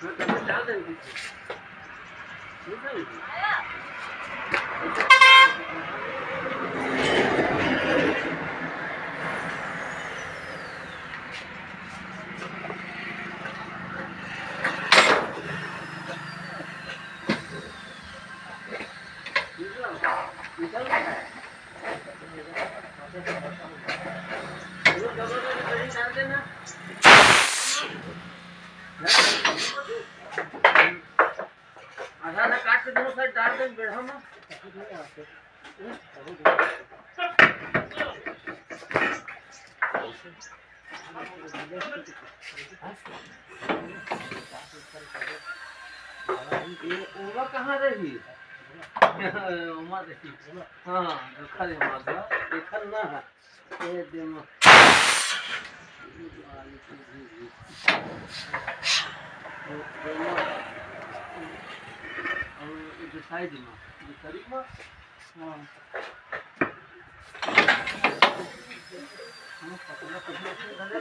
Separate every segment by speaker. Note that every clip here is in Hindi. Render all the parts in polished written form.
Speaker 1: डाल देंगे। आधा काट के दोनों साइड डाल दें बेढ़ा में। उमा कहाँ रही? उमा रही। हाँ देखा रे माधवा देखा ना है ये देमा और साइड में करीब में हाँ पतला पतला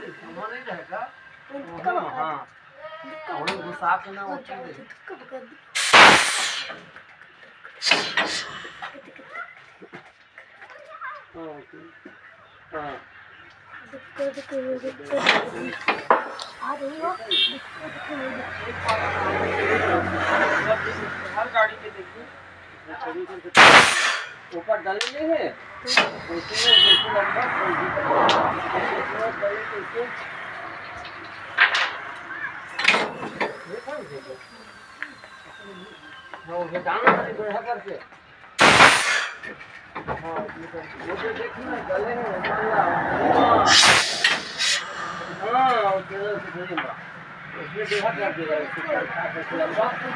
Speaker 1: से सामान नहीं रहेगा हाँ और घुसा के ना उठा दे हाँ हर गाड़ी के देखिए ऊपर डालेंगे है डालना करके हाँ वो जो देखिए ना गले में हाँ उसमें देखा कर देगा